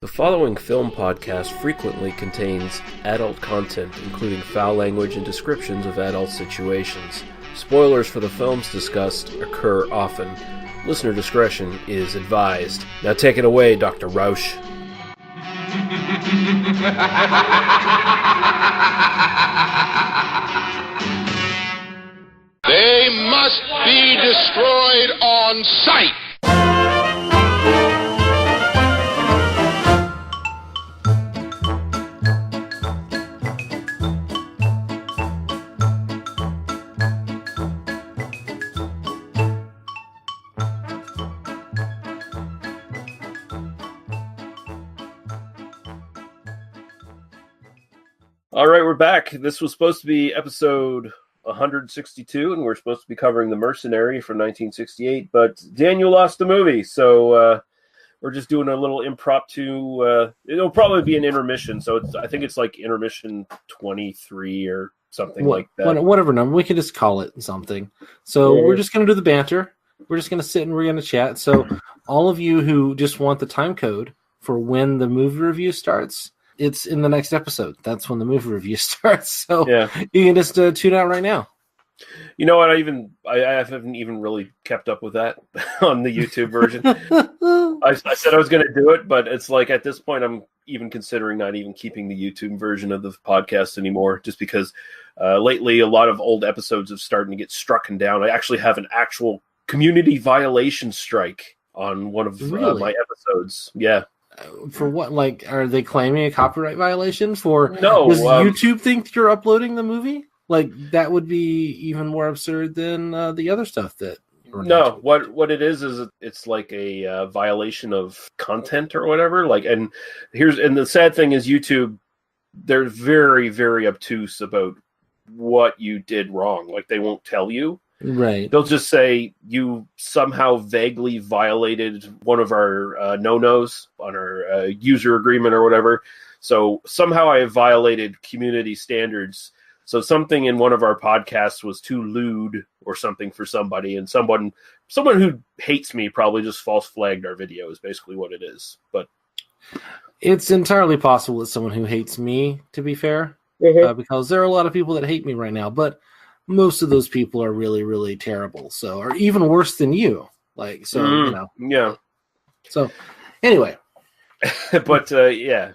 The following film podcast frequently contains adult content, including foul language and descriptions of adult situations. Spoilers for the films discussed occur often. Listener discretion is advised. Now take it away, Dr. Rausch. They must be destroyed on sight. All right, we're back. This was supposed to be episode 162, and we're supposed to be covering The Mercenary from 1968, but Daniel lost the movie, so we're just doing a little impromptu. It'll probably be an intermission, so I think it's like intermission 23 or something like that. Whatever number, we can just call it something. So we're just going to do the banter. We're just going to sit and we're going to chat. So all of you who just want the time code for when the movie review starts, it's in the next episode. That's when the movie review starts. So you can just tune out right now. You know what? I haven't even really kept up with that on the YouTube version. I said I was going to do it, but it's like at this point I'm even considering not even keeping the YouTube version of the podcast anymore, just because lately a lot of old episodes have started to get struck down. I actually have an actual community violation strike on one of my episodes. Yeah. For what? Like, are they claiming a copyright violation for? No. Does YouTube think you're uploading the movie? Like, that would be even more absurd than the other stuff that. No, what it is it's like a violation of content or whatever. Like, and the sad thing is YouTube, they're very, very obtuse about what you did wrong. Like, they won't tell you. Right. They'll just say you somehow vaguely violated one of our no-nos on our user agreement or whatever. So somehow I have violated community standards. So something in one of our podcasts was too lewd or something for somebody, and someone who hates me probably just false flagged our video is basically what it is. But it's entirely possible it's someone who hates me, to be fair, because there are a lot of people that hate me right now, but most of those people are really, really terrible. So, or even worse than you. Like, so, you know. Yeah. So, anyway. But, yeah.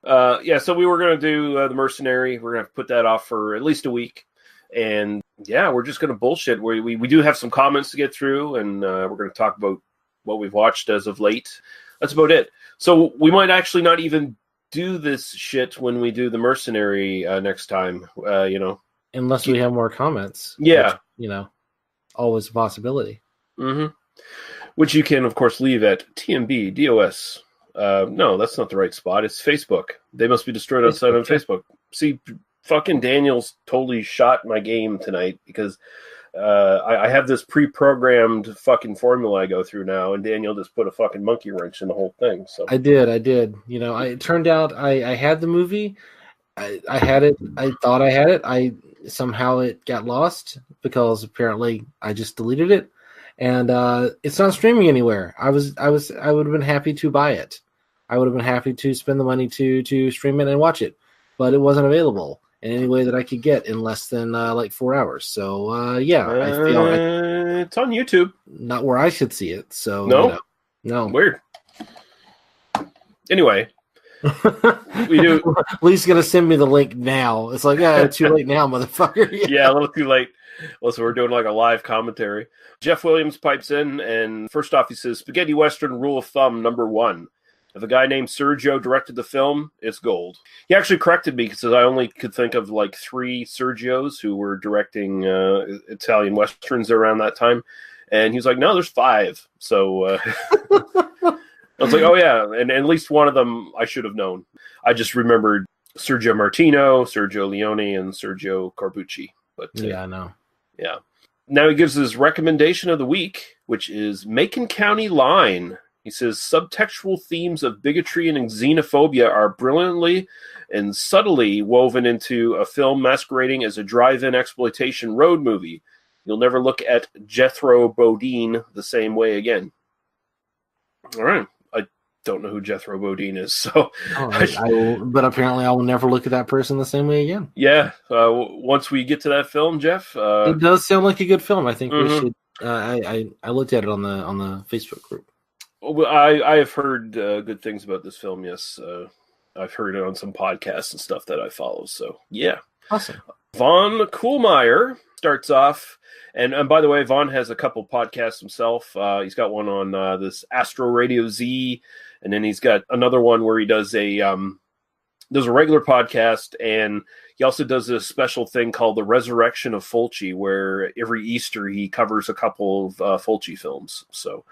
So we were going to do The Mercenary. We're going to put that off for at least a week. And, yeah, we're just going to bullshit. We do have some comments to get through, and we're going to talk about what we've watched as of late. That's about it. So we might actually not even do this shit when we do The Mercenary next time, Unless we have more comments. Yeah. Which, always a possibility. Mm-hmm. Which you can, of course, leave at TMBDOS. No, that's not the right spot. It's Facebook. They must be destroyed outside on Facebook. See, fucking Daniel's totally shot my game tonight because I have this pre-programmed fucking formula I go through now, and Daniel just put a fucking monkey wrench in the whole thing. So I did. It turned out I had the movie. I had it. I thought I had it. Somehow it got lost because apparently I just deleted it, and it's not streaming anywhere. I would have been happy to buy it. I would have been happy to spend the money to stream it and watch it, but it wasn't available in any way that I could get in less than 4 hours. So I feel it's on YouTube, not where I should see it. So no, weird. Anyway. We do. Lee's gonna send me the link now. It's like, too late now, motherfucker. Yeah, a little too late. Listen, we're doing like a live commentary. Jeff Williams pipes in, and first off, he says, "Spaghetti Western rule of thumb number 1: if a guy named Sergio directed the film, it's gold." He actually corrected me because I only could think of like 3 Sergios who were directing Italian westerns around that time, and he was like, "No, there's 5." So. I was like, oh, yeah, and at least one of them I should have known. I just remembered Sergio Martino, Sergio Leone, and Sergio Corbucci. But yeah, I know. Yeah. Now he gives his recommendation of the week, which is Macon County Line. He says, subtextual themes of bigotry and xenophobia are brilliantly and subtly woven into a film masquerading as a drive-in exploitation road movie. You'll never look at Jethro Bodine the same way again. All right. don't know who Jethro Bodine is. So, but apparently I will never look at that person the same way again. Yeah. Once we get to that film, Jeff, it does sound like a good film. I think we Mhm. should. I looked at it on the Facebook group. I have heard good things about this film. Yes, I've heard it on some podcasts and stuff that I follow. So yeah, Awesome. Vaughn Kuhlmeyer starts off, and by the way, Vaughn has a couple podcasts himself. He's got one on this Astro Radio Z, and then he's got another one where he does a regular podcast, and he also does a special thing called the Resurrection of Fulci, where every Easter he covers a couple of Fulci films. So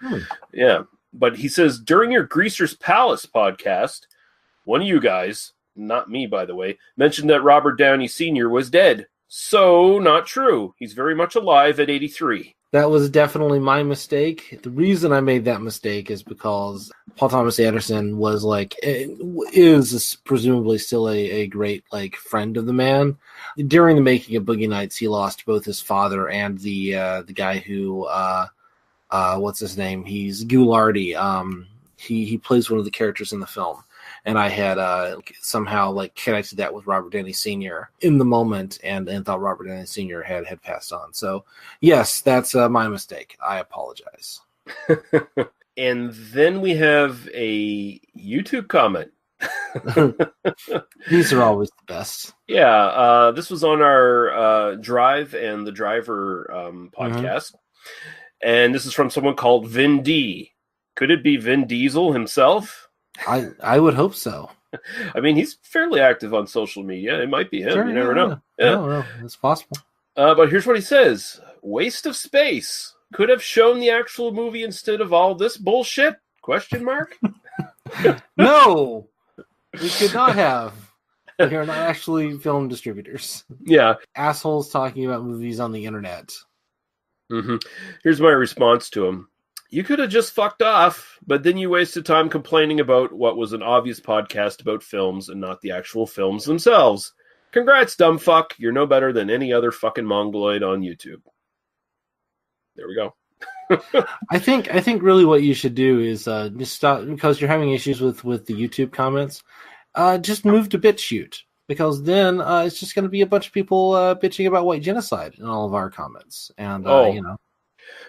yeah. But he says, during your Greaser's Palace podcast, one of you guys, not me, by the way, mentioned that Robert Downey Sr. was dead. So, not true. He's very much alive at 83. That was definitely my mistake. The reason I made that mistake is because Paul Thomas Anderson was is presumably still a great friend of the man. During the making of Boogie Nights, he lost both his father and the guy who what's his name? He's Ghoulardi. He plays one of the characters in the film, and I had somehow connected that with Robert Downey Sr. in the moment, and thought Robert Downey Sr. had passed on. So yes, that's my mistake. I apologize. And then we have a YouTube comment. These are always the best. Yeah, this was on our Drive and the Driver podcast. Mm-hmm. And this is from someone called Vin D. Could it be Vin Diesel himself? I would hope so. I mean, he's fairly active on social media. It might be him. Sure, you never know. Yeah. No, it's possible. But here's what he says. Waste of space. Could have shown the actual movie instead of all this bullshit? Question mark? No, we could not have. We are not actually film distributors. Yeah. Assholes talking about movies on the internet. Mm-hmm. Here's my response to him. You could have just fucked off, but then you wasted time complaining about what was an obvious podcast about films and not the actual films themselves. Congrats, dumb fuck. You're no better than any other fucking mongoloid on YouTube. There we go. I think really what you should do is just stop, because you're having issues with the YouTube comments. Just move to BitChute. Because then it's just going to be a bunch of people bitching about white genocide in all of our comments. And,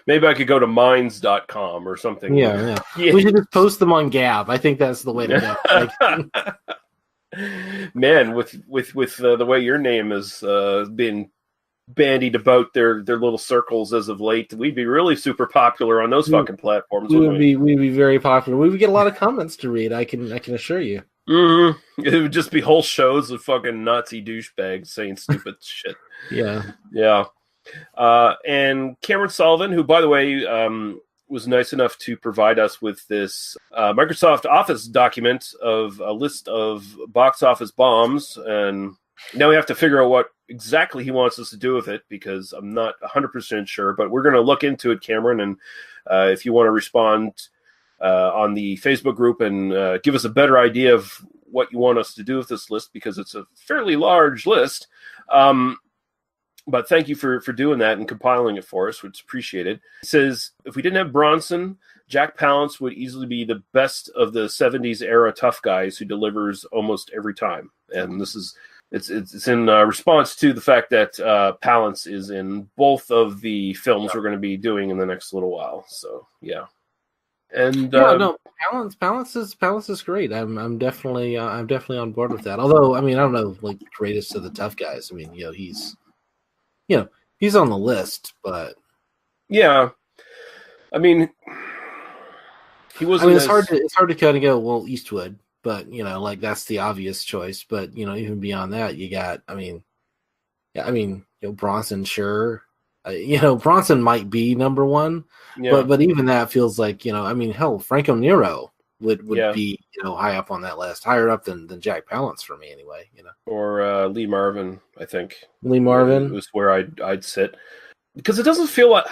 maybe I could go to minds.com or something. Yeah. We should just post them on Gab. I think that's the way to go. Man, with the way your name has been bandied about their little circles as of late, we'd be really super popular on those fucking platforms. We'd be very popular. We would get a lot of comments to read, I can assure you. Mm-hmm. It would just be whole shows of fucking Nazi douchebags saying stupid shit. Yeah. And Cameron Sullivan, who, by the way, was nice enough to provide us with this Microsoft Office document of a list of box office bombs, and now we have to figure out what exactly he wants us to do with it, because I'm not 100% sure, but we're going to look into it, Cameron, and if you want to respond on the Facebook group and give us a better idea of what you want us to do with this list, because it's a fairly large list. But thank you for doing that and compiling it for us, which is appreciated. It says, if we didn't have Bronson, Jack Palance would easily be the best of the 70s era tough guys who delivers almost every time. And this is it's in response to the fact that Palance is in both of the films we're going to be doing in the next little while. So yeah. And Palance is great. I'm definitely on board with that. Although, I mean, I don't know, greatest of the tough guys. I mean, he's on the list, but yeah, I mean, he wasn't. I mean, it's hard to kind of go, well, Eastwood, but that's the obvious choice. But even beyond that, you got, Bronson, sure. Bronson might be number one, but even that feels like, hell, Franco Nero would be, high up on that list, higher up than Jack Palance for me anyway, Or Lee Marvin, I think. Lee Marvin was where I'd sit, because it doesn't feel like,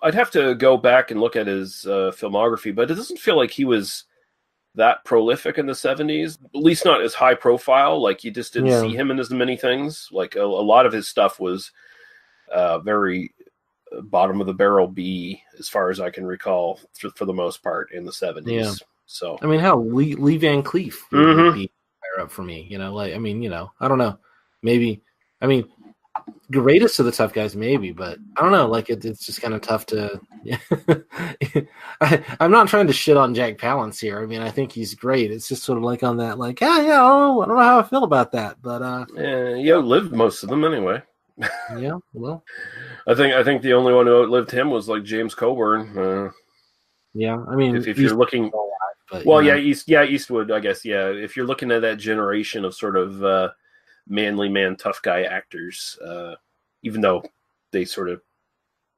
I'd have to go back and look at his filmography, but it doesn't feel like he was that prolific in the 70s, at least not as high profile. Like, you just didn't see him in as many things. Like a lot of his stuff was very bottom of the barrel B, as far as I can recall, for the most part in the 70s. So I mean, hell, Lee Van Cleef would be higher up for me. You know, like, I mean, you know, I don't know. Maybe, I mean, greatest of the tough guys, maybe, but I don't know. Like, it's just kind of tough to. I'm not trying to shit on Jack Palance here. I mean, I think he's great. It's just sort of like on that, like, I don't know how I feel about that, but you outlived most of them anyway. Yeah, well, I think the only one who outlived him was like James Coburn. Yeah, I mean, if you're looking, but, well, Eastwood, I guess, yeah. If you're looking at that generation of sort of manly man, tough guy actors, even though they sort of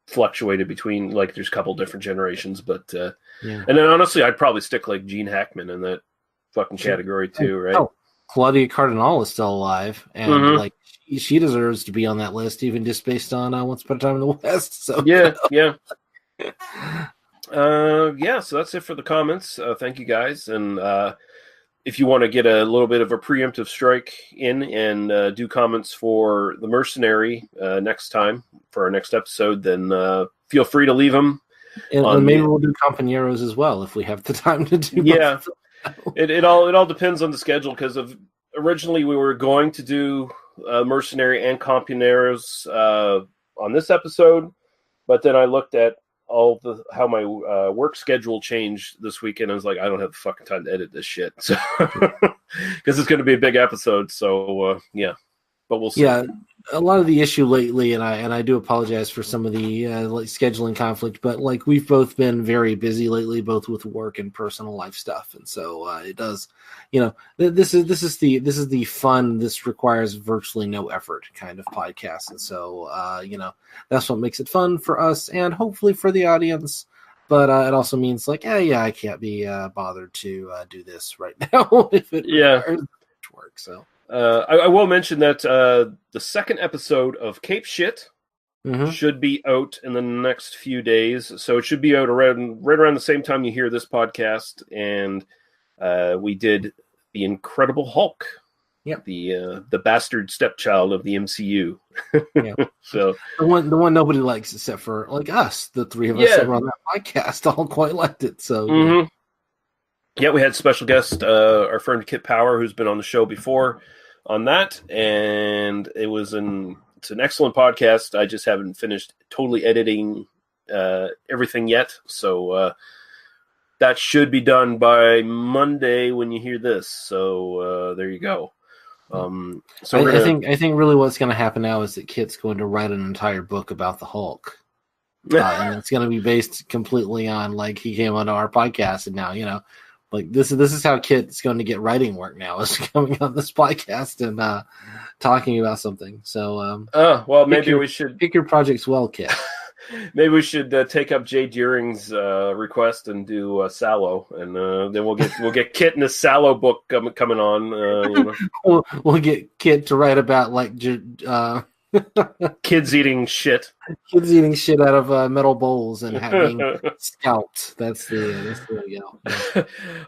fluctuated between, like, there's a couple different generations, but and then honestly, I'd probably stick like Gene Hackman in that fucking category too, right? Oh, Claudia Cardinal is still alive, and like she deserves to be on that list, even just based on Once Upon a Time in the West. So yeah. So that's it for the comments. Thank you guys. And if you want to get a little bit of a preemptive strike in and do comments for The Mercenary next time for our next episode, then feel free to leave them. And maybe we'll do Compañeros as well if we have the time to do. Yeah, it all depends on the schedule, because originally we were going to do Mercenary and Compañeros on this episode, but then I looked at how my work schedule changed this weekend. I was like, I don't have the fucking time to edit this shit, so because it's going to be a big episode. So yeah, but we'll see. Yeah, a lot of the issue lately, and I do apologize for some of the like scheduling conflict, but like we've both been very busy lately, both with work and personal life stuff, and so it does, you know, this is the fun. This requires virtually no effort kind of podcast, and so you know, that's what makes it fun for us and hopefully for the audience. But it also means like, I can't be bothered to do this right now if it requires work. So. I will mention that the second episode of Cape Shit should be out in the next few days. So it should be out right around the same time you hear this podcast. And we did The Incredible Hulk. Yep. The bastard stepchild of the MCU. Yeah. So the one nobody likes except for like us, the three of us that were on that podcast, all quite liked it. So yeah, we had special guest, our friend Kit Power, who's been on the show before, on that, and it's an excellent podcast. I just haven't finished totally editing everything yet, so that should be done by Monday when you hear this. So there you go. So I think really what's going to happen now is that Kit's going to write an entire book about the Hulk, and it's going to be based completely on like he came onto our podcast, and now, you know, like this is how Kit's going to get writing work now, is coming on this podcast and talking about something. So well, maybe we should pick your projects well, Kit. Maybe we should take up Jay Deering's request and do Sallow, and then we'll get Kit in a Sallow book coming on. You know. We'll get Kit to write about like kids eating shit. Kids eating shit out of metal bowls and having scalped. That's the yeah.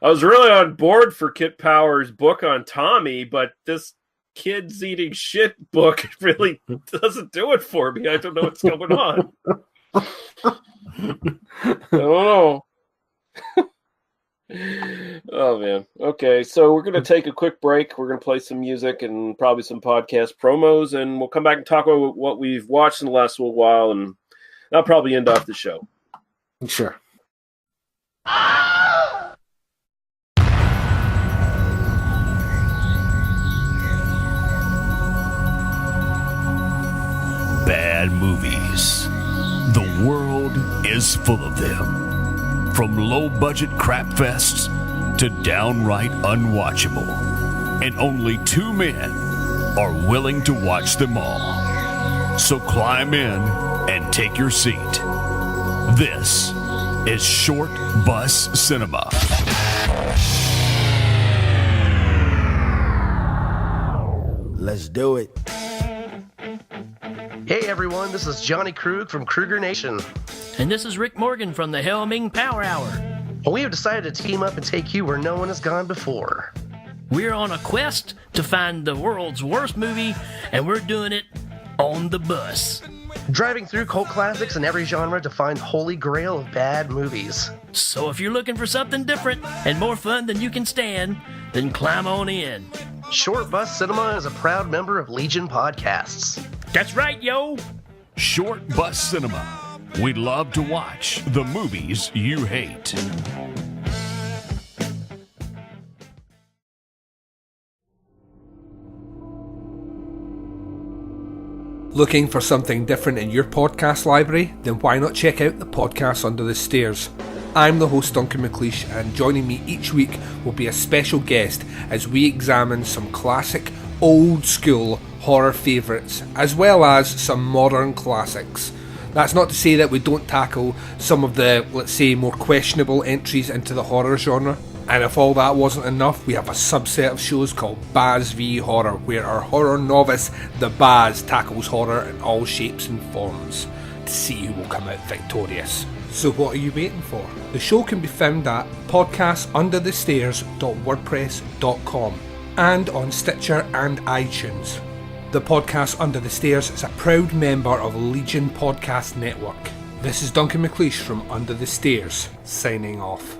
I was really on board for Kit Power's book on Tommy, but this kids eating shit book really doesn't do it for me. I don't know what's going on. I don't know. Oh man. Okay, so we're gonna take a quick break. We're gonna play some music and probably some podcast promos, and we'll come back and talk about what we've watched in the last little while, and that'll probably end off the show. Sure. Bad movies. The world is full of them. From low-budget crap fests to downright unwatchable. And only two men are willing to watch them all. So climb in and take your seat. This is Short Bus Cinema. Let's do it. Hey everyone, this is Johnny Krug from Kruger Nation. And this is Rick Morgan from the Helming Power Hour. And we have decided to team up and take you where no one has gone before. We're on a quest to find the world's worst movie, and we're doing it on the bus. driving through cult classics in every genre to find holy grail of bad movies. So if you're looking for something different and more fun than you can stand, then climb on in. Short Bus Cinema is a proud member of Legion Podcasts. That's right, yo! Short Bus Cinema. We love to watch the movies you hate. Looking for something different in your podcast library? Then why not check out the podcast Under the Stairs? I'm the host Duncan McLeish, and joining me each week will be a special guest as we examine some classic, old school horror favourites, as well as some modern classics. That's not to say that we don't tackle some of the, let's say, more questionable entries into the horror genre. And if all that wasn't enough, we have a subset of shows called Baz v Horror, where our horror novice, the Baz, tackles horror in all shapes and forms to see who will come out victorious. So what are you waiting for? The show can be found at podcastunderthestairs.wordpress.com and on Stitcher and iTunes. The Podcast Under the Stairs is a proud member of Legion Podcast Network. This is Duncan McLeish from Under the Stairs, signing off.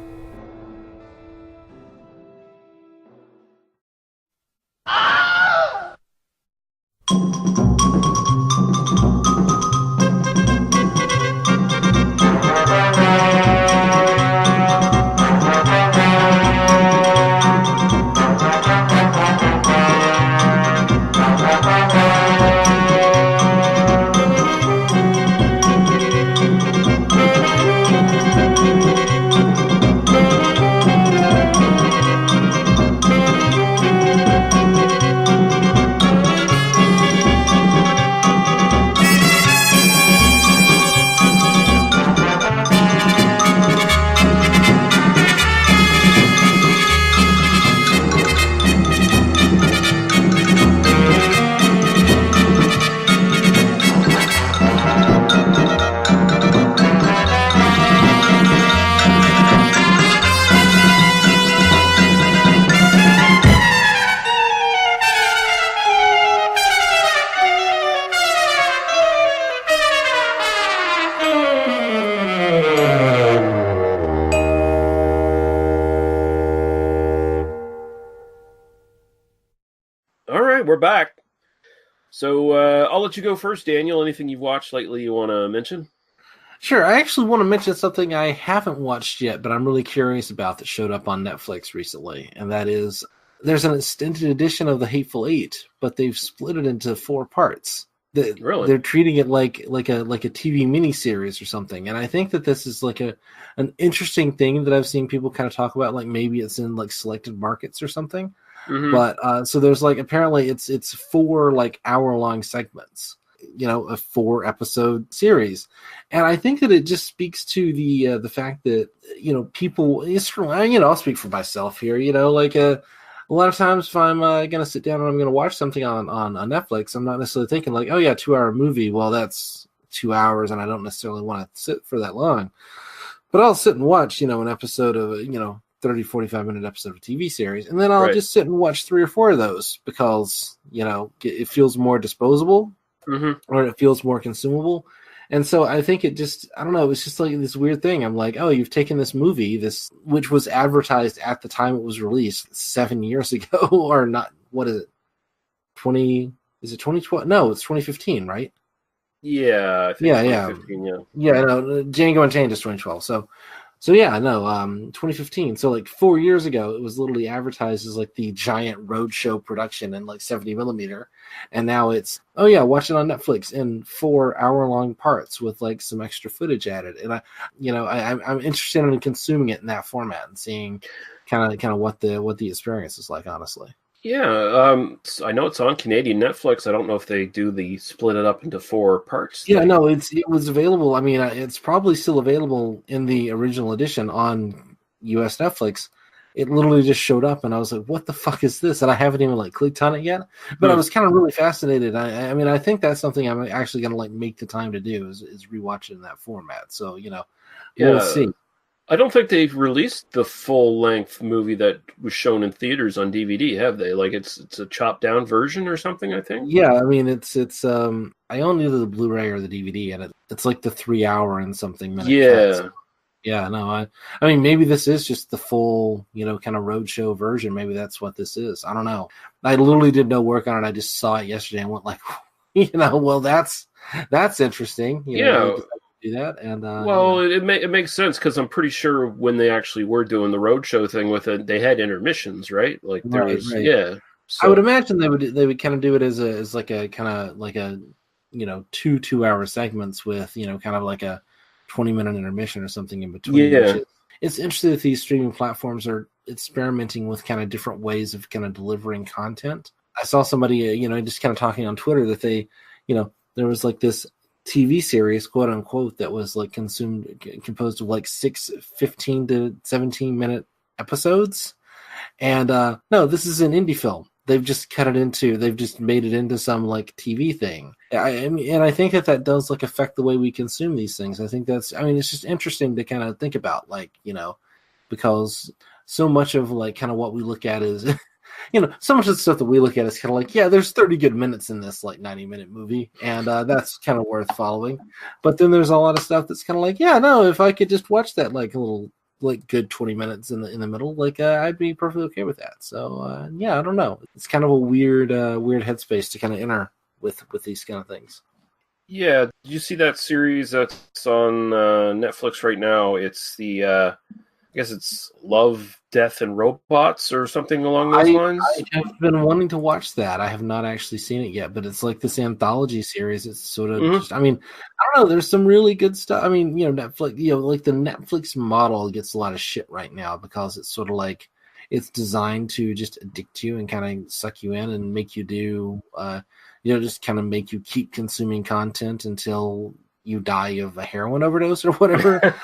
We're back. So I'll let you go first, Daniel. Anything you've watched lately you want to mention? Sure. I actually want to mention something I haven't watched yet, but I'm really curious about that showed up on Netflix recently. And that is, there's an extended edition of The Hateful Eight, but they've split it into 4 parts. Really? They're treating it like a TV miniseries or something. And I think that this is like an interesting thing that I've seen people kind of talk about, like maybe it's in like selected markets or something. Mm-hmm. But so there's like, apparently it's 4 like hour-long segments, you know, a 4-episode series. And I think that it just speaks to the fact that, you know, people, I'll speak for myself here, you know, like a lot of times if I'm going to sit down and I'm going to watch something on Netflix, I'm not necessarily thinking like, oh yeah, 2-hour movie. Well, that's 2 hours and I don't necessarily want to sit for that long, but I'll sit and watch, you know, an episode of, you know, 30, 45-minute episode of a TV series, and then I'll just sit and watch 3 or 4 of those because, you know, it feels more disposable, or it feels more consumable. And so I think it just, I don't know, it's just like this weird thing. I'm like, oh, you've taken this movie, which was advertised at the time it was released 7 years ago, or not, what is it, 2012? No, it's 2015, right? Yeah, I think 2015, yeah. Yeah, no, Django Unchained is 2012, So yeah, no, 2015. So like 4 years ago, it was literally advertised as like the giant roadshow production in like 70 millimeter. And now it's, oh yeah, watch it on Netflix in 4 hour-long parts with like some extra footage added. And I'm interested in consuming it in that format and seeing kind of what the experience is like, honestly. Yeah, I know it's on Canadian Netflix. I don't know if they do the split it up into 4 parts. Yeah, no, it was available. I mean, it's probably still available in the original edition on US Netflix. It literally just showed up, and I was like, "What the fuck is this?" And I haven't even like clicked on it yet. But I was kind of really fascinated. I mean, I think that's something I'm actually going to like make the time to do is rewatch it in that format. So we'll see. I don't think they've released the full-length movie that was shown in theaters on DVD, have they? Like it's a chopped-down version or something, I think? Yeah, I mean, it's I own either the Blu-ray or the DVD, and it's like the 3 hour and something minute. Yeah. Cuts. Yeah, no, I mean, maybe this is just the full, kind of roadshow version. Maybe that's what this is. I don't know. I literally did no work on it. I just saw it yesterday and went like, well, that's interesting. Do that, and well, it makes sense because I'm pretty sure when they actually were doing the roadshow thing with it, they had intermissions, right? Like there was, right. Yeah. So. I would imagine they would kind of do it as like a kind of like a 2 hour segments with kind of like a 20-minute intermission or something in between. Yeah, it's interesting that these streaming platforms are experimenting with kind of different ways of kind of delivering content. I saw somebody just kind of talking on Twitter that they there was like this TV series, quote unquote, that was like composed of like 6 15 to 17 minute episodes. And no, this is an indie film. They've just made it into some like TV thing. And I think that does like affect the way we consume these things. I think it's just interesting to kind of think about, like, because so much of like kind of what we look at is so much of the stuff that we look at is kind of like, yeah, there's 30 good minutes in this like 90-minute movie, and that's kind of worth following. But then there's a lot of stuff that's kind of like, yeah, no, if I could just watch that like a little like good 20 minutes in the middle, like I'd be perfectly okay with that. So yeah, I don't know. It's kind of a weird headspace to kind of enter with these kind of things. Yeah, did you see that series that's on Netflix right now? It's the I guess it's Love, Death, and Robots or something along those lines. I have been wanting to watch that. I have not actually seen it yet, but it's like this anthology series. It's sort of just, I don't know. There's some really good stuff. Netflix, like the Netflix model gets a lot of shit right now because it's sort of like it's designed to just addict you and kind of suck you in and make you do, just kind of make you keep consuming content until you die of a heroin overdose or whatever.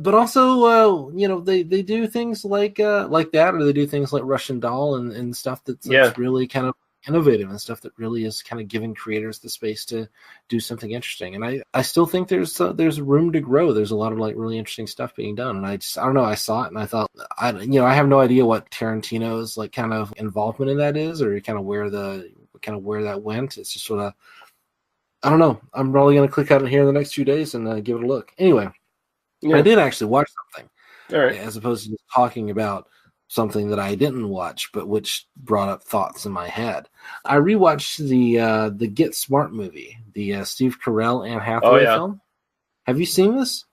But also, they do things like that, or they do things like Russian Doll and stuff that's really kind of innovative and stuff that really is kind of giving creators the space to do something interesting. And I still think there's room to grow. There's a lot of like really interesting stuff being done. And I don't know. I saw it and I thought, I have no idea what Tarantino's like kind of involvement in that is, or kind of where that went. It's just sort of, I don't know. I'm probably going to click on it here in the next few days and give it a look. Anyway. Yeah. I did actually watch something, all right, as opposed to just talking about something that I didn't watch, but which brought up thoughts in my head. I rewatched the Get Smart movie, the Steve Carell Anne Hathaway film. Have you seen this?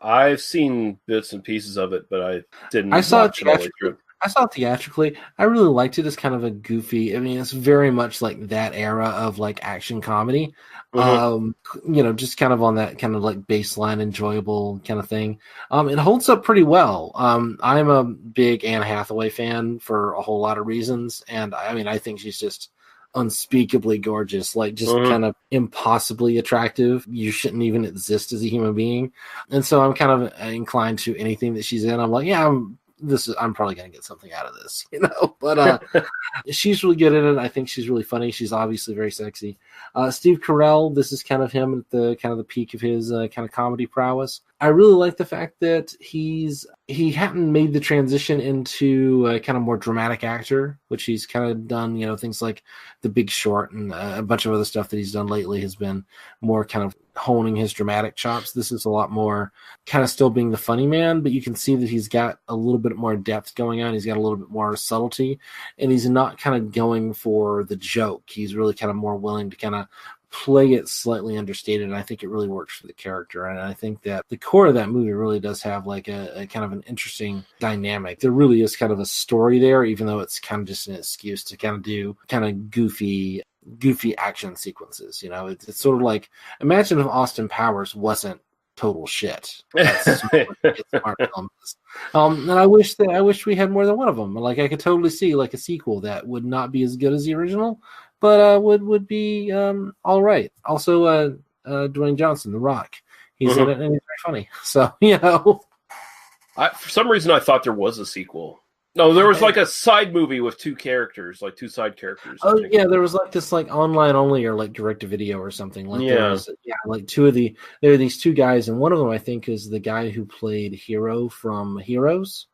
I've seen bits and pieces of it, but I didn't. I saw it theatrically. I really liked it as kind of a goofy. It's very much like that era of like action comedy. Just kind of on that kind of like baseline, enjoyable kind of thing. It holds up pretty well. I'm a big Anne Hathaway fan for a whole lot of reasons, and I think she's just unspeakably gorgeous, like just kind of impossibly attractive. You shouldn't even exist as a human being, and so I'm kind of inclined to anything that she's in. I'm like, yeah, I'm probably going to get something out of this, but she's really good at it. I think she's really funny. She's obviously very sexy. Steve Carell, this is kind of him at the kind of the peak of his kind of comedy prowess. I really like the fact that he hadn't made the transition into a kind of more dramatic actor, which he's kind of done, things like The Big Short and a bunch of other stuff that he's done lately has been more kind of honing his dramatic chops. This is a lot more kind of still being the funny man, but you can see that he's got a little bit more depth going on. He's got a little bit more subtlety, and he's not kind of going for the joke. He's really kind of more willing to kind of play it slightly understated, and I think it really works for the character. And I think that the core of that movie really does have like a kind of an interesting dynamic. There really is kind of a story there, even though it's kind of just an excuse to kind of do kind of goofy action sequences. It's sort of like, imagine if Austin Powers wasn't total shit. That's smart films. And I wish we had more than one of them. Like, I could totally see like a sequel that would not be as good as the original, but would be all right. Also, Dwayne Johnson, The Rock, he's in it and he's very funny. So for some reason I thought there was a sequel. No, there was like a side movie with two characters, like two side characters. Oh yeah, there was like this like online only or like direct to video or something. Like there was, like there are these two guys, and one of them I think is the guy who played Hero from Heroes.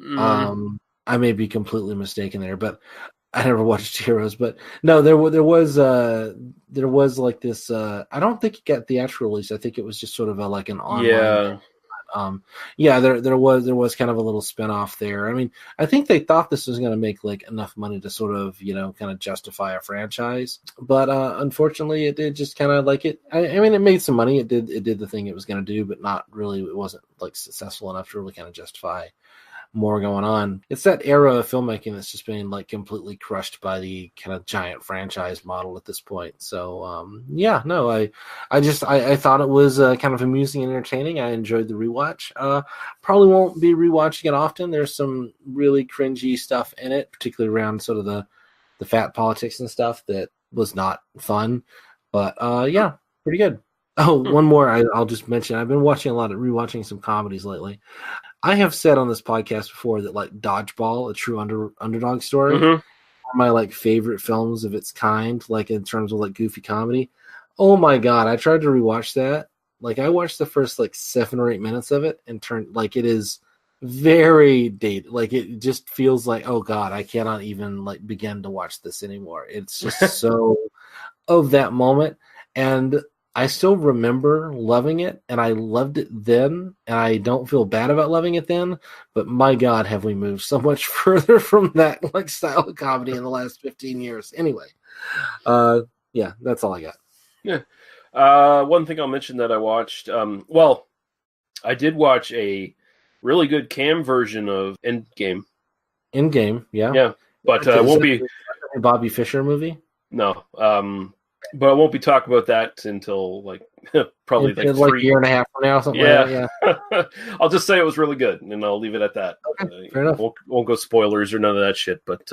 I may be completely mistaken there, but I never watched Heroes. But no, there was like this. I don't think it got theatrical release. I think it was just sort of like an online. There was kind of a little spinoff there. I mean, I think they thought this was going to make like enough money to sort of, kind of justify a franchise, but unfortunately, it did just kind of like it. I mean, it made some money. It did the thing it was going to do, but not really. It wasn't like successful enough to really kind of justify more going on. It's that era of filmmaking that's just been like completely crushed by the kind of giant franchise model at this point. So I thought it was kind of amusing and entertaining. I enjoyed the rewatch. Probably won't be rewatching it often. There's some really cringy stuff in it, particularly around sort of the fat politics and stuff that was not fun. But pretty good. Oh, one more I'll just mention. I've been rewatching some comedies lately. I have said on this podcast before that like Dodgeball, a true underdog story, one of my like favorite films of its kind, like in terms of like goofy comedy. Oh my God. I tried to rewatch that. Like I watched the first like 7 or 8 minutes of it and turned like it is very dated. Like it just feels like, oh God, I cannot even like begin to watch this anymore. It's just so of that moment. And I still remember loving it, and I loved it then, and I don't feel bad about loving it then, but my God, have we moved so much further from that like style of comedy in the last 15 years. Anyway, that's all I got. Yeah. One thing I'll mention that I watched, I did watch a really good cam version of Endgame. Yeah. Yeah, but it won't be a Bobby Fischer movie? No. But I won't be talking about that until like probably like a year and a half from now. Something like that, yeah. I'll just say it was really good, and I'll leave it at that. Okay, fair enough. Won't go spoilers or none of that shit. But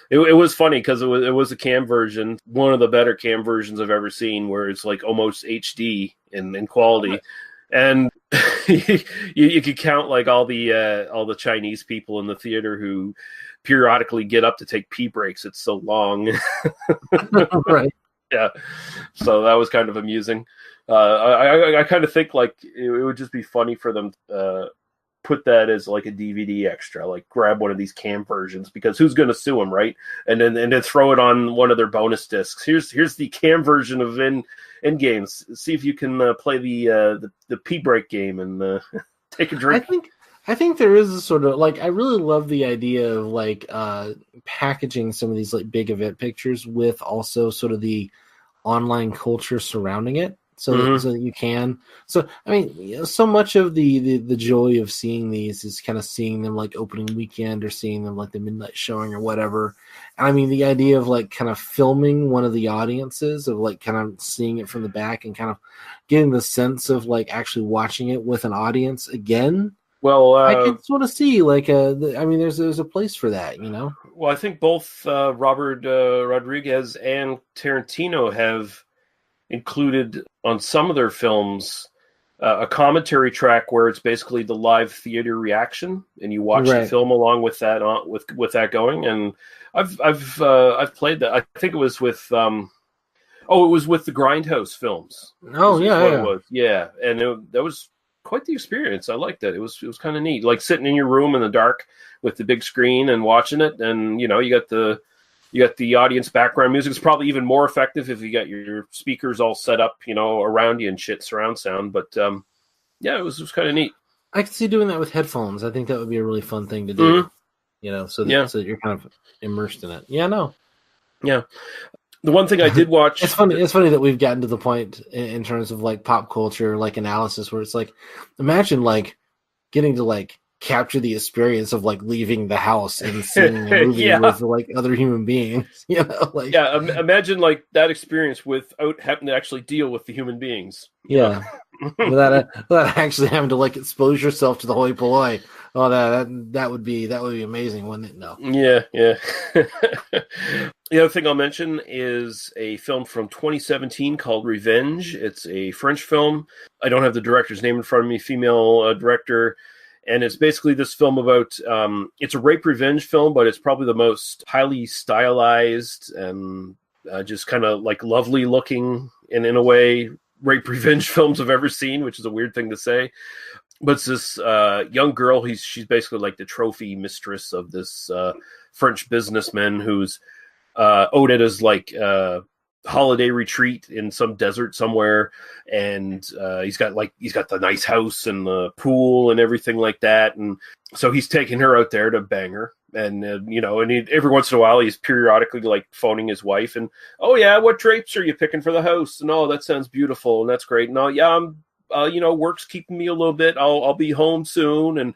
it was funny because it was a cam version, one of the better cam versions I've ever seen, where it's like almost HD in quality, and you could count like all the Chinese people in the theater who periodically get up to take pee breaks. It's so long, right? Yeah, so that was kind of amusing. I kind of think like it would just be funny for them to put that as like a DVD extra, like grab one of these cam versions, because who's going to sue them, right? And then throw it on one of their bonus discs. Here's the cam version of Endgames. See if you can play the pee break game and take a drink. I think there is a sort of like, I really love the idea of like packaging some of these like big event pictures with also sort of the online culture surrounding it, so that you can. So I mean, so much of the joy of seeing these is kind of seeing them like opening weekend or seeing them like the midnight showing or whatever. And I mean, the idea of like kind of filming one of the audiences, of like kind of seeing it from the back and kind of getting the sense of like actually watching it with an audience again. Well, I can sort of see like there's a place for that, Well, I think both Robert Rodriguez and Tarantino have included on some of their films a commentary track where it's basically the live theater reaction, and you watch the film along with that with that going. And I've played that. I think it was with it was with the Grindhouse films. Oh yeah, it was. Yeah, and that was quite the experience. I liked it. It was kind of neat, like sitting in your room in the dark with the big screen and watching it. And you got the audience background music. It's probably even more effective if you got your speakers all set up, around you and shit, surround sound. But it was kind of neat. I could see doing that with headphones. I think that would be a really fun thing to do. So that you're kind of immersed in it. Yeah. The one thing I did watch... It's funny that we've gotten to the point in terms of like pop culture, like analysis, where it's like, imagine like getting to like capture the experience of like leaving the house and seeing a movie with like other human beings. Imagine like that experience without having to actually deal with the human beings. Yeah. without actually having to like expose yourself to the hoi polloi. Oh, that would be amazing, wouldn't it? No. Yeah. The other thing I'll mention is a film from 2017 called Revenge. It's a French film. I don't have the director's name in front of me. Female director, And it's basically this film about, it's a rape revenge film, but it's probably the most highly stylized and just kind of like lovely looking, and in a way, rape revenge films I've ever seen, which is a weird thing to say. But it's this young girl. She's basically like the trophy mistress of this French businessman who's owed it as like holiday retreat in some desert somewhere, and he's got the nice house and the pool and everything like that, and so he's taking her out there to bang her, and every once in a while he's periodically like phoning his wife, and oh yeah, what drapes are you picking for the house, and oh, that sounds beautiful and that's great, and oh yeah, I'm work's keeping me a little bit, I'll be home soon, and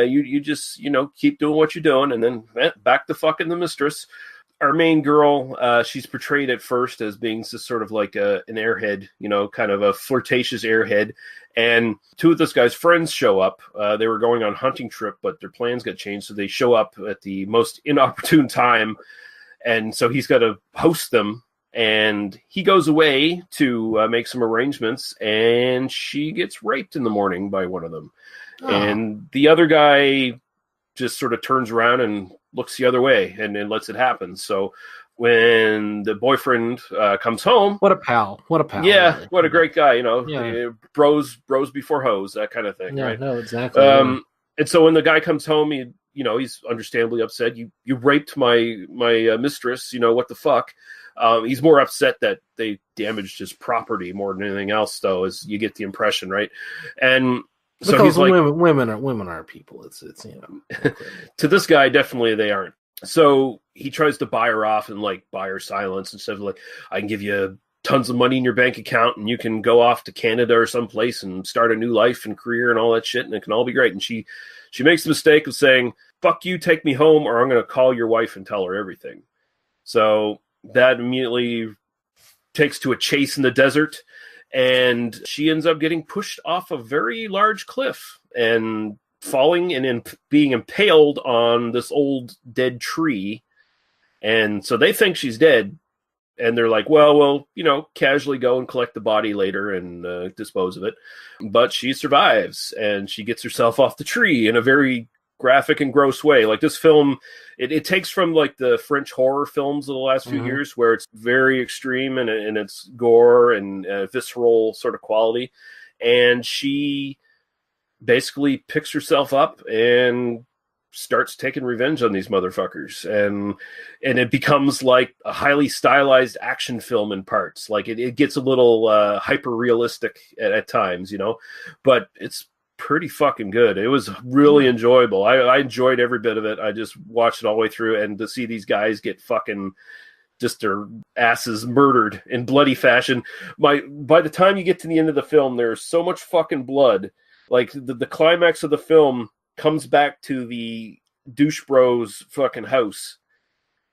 you just keep doing what you're doing, and then back to fucking the mistress. Our main girl, she's portrayed at first as being just sort of like an airhead, kind of a flirtatious airhead. And two of this guy's friends show up. They were going on a hunting trip, but their plans got changed. So they show up at the most inopportune time. And so he's got to host them. And he goes away to make some arrangements. And she gets raped in the morning by one of them. Oh. And the other guy just sort of turns around and looks the other way and lets it happen. So when the boyfriend comes home, what a pal! Yeah, really. What a great guy! Bros before hoes, that kind of thing. Yeah, right? No, exactly. And so when the guy comes home, he's understandably upset. You raped my mistress. What the fuck? He's more upset that they damaged his property more than anything else, though, as you get the impression, right? And so because he's like, women are people. It's to this guy, definitely they aren't. So he tries to buy her off and like buy her silence instead of like, I can give you tons of money in your bank account and you can go off to Canada or someplace and start a new life and career and all that shit, and it can all be great. And she makes the mistake of saying, fuck you, take me home, or I'm going to call your wife and tell her everything. So that immediately takes to a chase in the desert. And she ends up getting pushed off a very large cliff and falling and being impaled on this old dead tree. And so they think she's dead. And they're like, well, we'll, casually go and collect the body later and dispose of it. But she survives and she gets herself off the tree in a very graphic and gross way. Like this film, it takes from like the French horror films of the last few years, where it's very extreme and it's gore and visceral sort of quality. And she basically picks herself up and starts taking revenge on these motherfuckers, and it becomes like a highly stylized action film in parts. Like it gets a little hyper realistic at times, but it's pretty fucking good. It was really enjoyable. I enjoyed every bit of it. I just watched it all the way through, and to see these guys get fucking just their asses murdered in bloody fashion. By the time you get to the end of the film, there's so much fucking blood. Like the climax of the film comes back to the douche bros fucking house,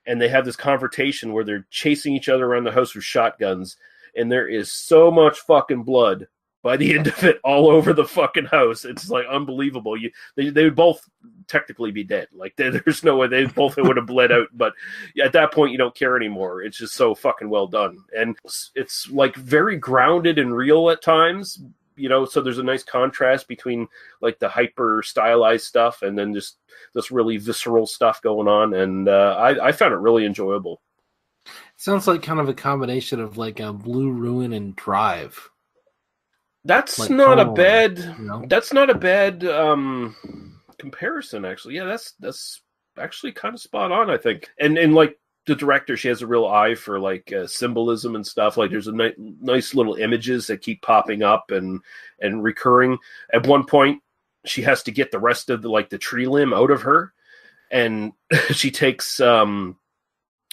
and they have this confrontation where they're chasing each other around the house with shotguns, and there is so much fucking blood by the end of it all over the fucking house. It's like unbelievable. They would both technically be dead. Like there's no way they both would have bled out, but at that point you don't care anymore. It's just so fucking well done, and it's like very grounded and real at times. So there's a nice contrast between like the hyper stylized stuff and then just this really visceral stuff going on. And I found it really enjoyable. It sounds like kind of a combination of like a Blue Ruin and Drive. That's like not a tone, bad. That's not a bad comparison, actually. Yeah, that's actually kind of spot on, I think. And like the director, she has a real eye for like symbolism and stuff. Like there's a nice little images that keep popping up and recurring. At one point, she has to get the rest of the tree limb out of her, and she takes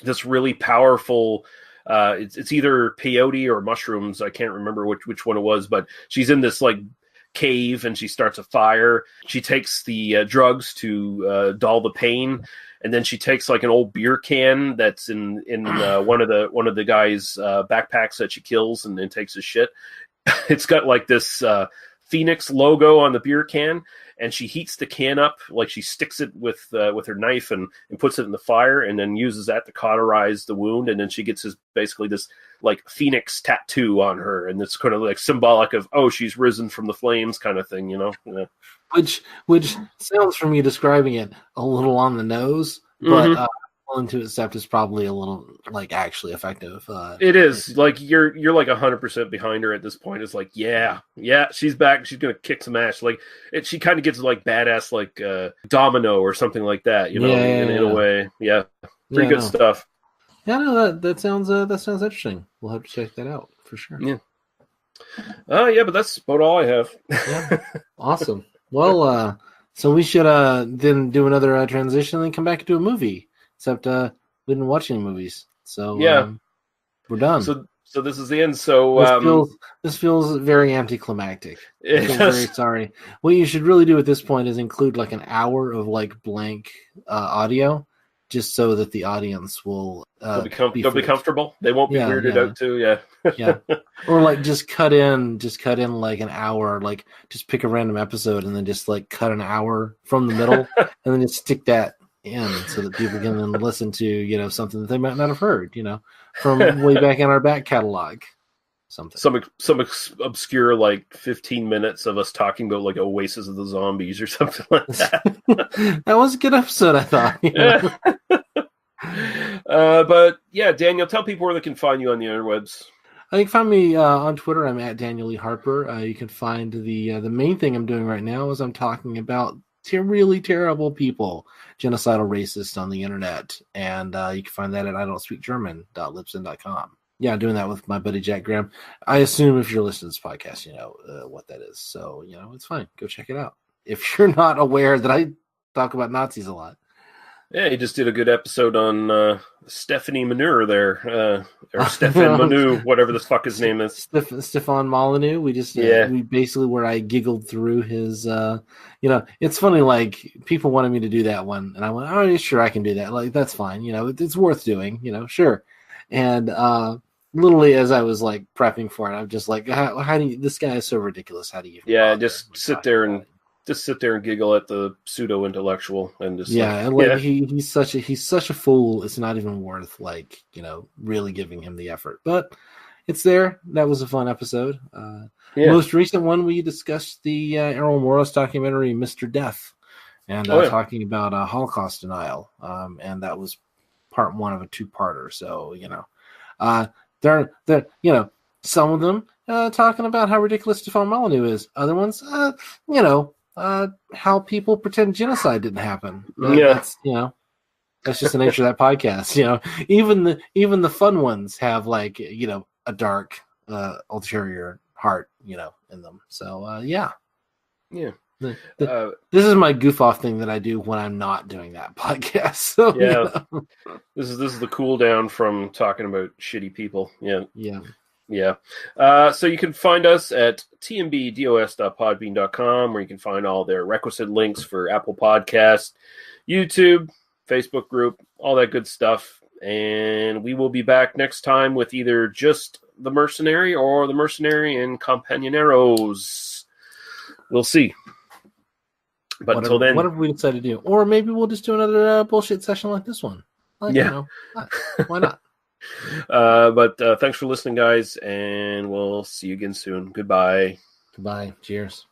this really powerful. It's either peyote or mushrooms. I can't remember which one it was, but she's in this like cave and she starts a fire. She takes the drugs to dull the pain, and then she takes like an old beer can that's in one of the guy's backpacks that she kills and then takes his shit. It's got like this Phoenix logo on the beer can, and she heats the can up, like she sticks it with her knife and puts it in the fire, and then uses that to cauterize the wound, and then she gets basically this like Phoenix tattoo on her, and it's kind of like symbolic of, oh, she's risen from the flames kind of thing, you know? Yeah. Which sounds, from you describing it, a little on the nose, but willing to accept is probably a little like actually effective. It is like you're like 100% behind her at this point. It's like, yeah, she's back. She's gonna kick some ass. Like she kind of gets like badass, like Domino or something like that. You know, in a way. Yeah, pretty good stuff. Yeah, no, that sounds interesting. We'll have to check that out for sure. Yeah. But that's about all I have. Yeah. Awesome. Well, so we should then do another transition and then come back and do a movie. Except we didn't watch any movies, so we're done. So this is the end. So this feels very anticlimactic. I'm very sorry. What you should really do at this point is include like an hour of like blank audio, just so that the audience will they'll be comfortable. They won't be weirded out too. Yeah, yeah. Or like just cut in like an hour. Like just pick a random episode and then just like cut an hour from the middle, and then just stick that in so that people can then listen to, you know, something that they might not have heard, you know, from way back in our back catalog. Some obscure like 15 minutes of us talking about like Oasis of the Zombies or something like that. That was a good episode, I thought. Yeah. But yeah, Daniel, tell people where they can find you on the interwebs. You can find me on Twitter. I'm at Daniel Lee Harper. You can find the main thing I'm doing right now is I'm talking about really terrible people, genocidal racists on the internet, and you can find that at idon'tspeakgerman.libsyn.com. Yeah, I'm doing that with my buddy Jack Graham. I assume if you're listening to this podcast, you know what that is, so you know it's fine. Go check it out if you're not aware that I talk about Nazis a lot. Yeah, he just did a good episode on Stephanie Manure there, or Stefan Manu, whatever the fuck his name is. Stefan Molyneux. We just, we basically, where I giggled through his, you know, it's funny, like, people wanted me to do that one, and I went, oh, sure, I can do that. Like, that's fine, you know, it's worth doing, you know, sure. And literally, as I was, like, prepping for it, I'm just like, how do you, this guy is so ridiculous, how do you? Yeah, just sit there and giggle at the pseudo intellectual and just he's such a fool. It's not even worth like, you know, really giving him the effort. But it's there. That was a fun episode. Most recent one we discussed the Errol Morris documentary Mr. Death, and talking about Holocaust denial. And that was part one of a two-parter. So you know, they're you know, some of them talking about how ridiculous Stefan Molyneux is. Other ones, you know. How people pretend genocide didn't happen. That's, you know, that's just the nature of that podcast. You know, even the fun ones have like, you know, a dark ulterior heart, you know, in them. So this is my goof off thing that I do when I'm not doing that podcast. So you know. This is the cool down from talking about shitty people. Yeah. So you can find us at tmbdos.podbean.com, where you can find all their requisite links for Apple Podcasts, YouTube, Facebook group, all that good stuff. And we will be back next time with either just The Mercenary or The Mercenary and Compañeros. We'll see. But until then, what have we decided to do? Or maybe we'll just do another bullshit session like this one. Like, you know, why not? But thanks for listening, guys, and we'll see you again soon. Goodbye. Cheers.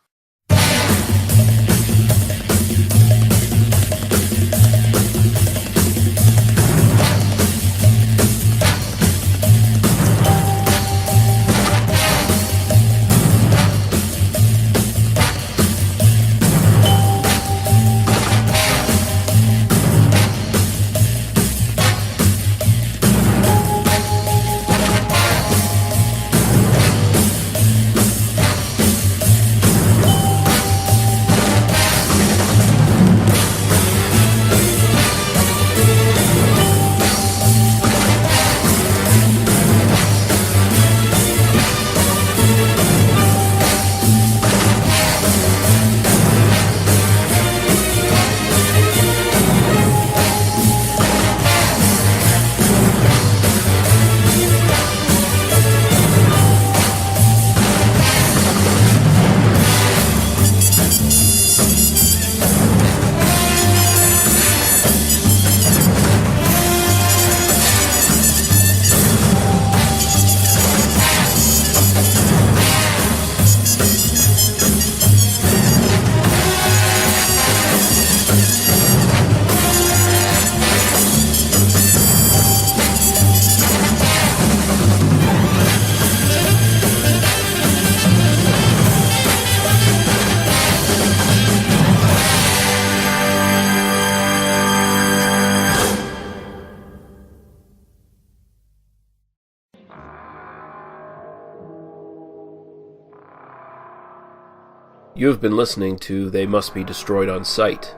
You have been listening to They Must Be Destroyed on Sight.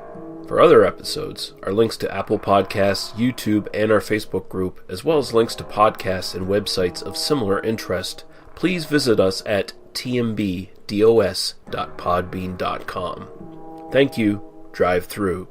For other episodes, our links to Apple Podcasts, YouTube, and our Facebook group, as well as links to podcasts and websites of similar interest, please visit us at tmbdos.podbean.com. Thank you. Drive through.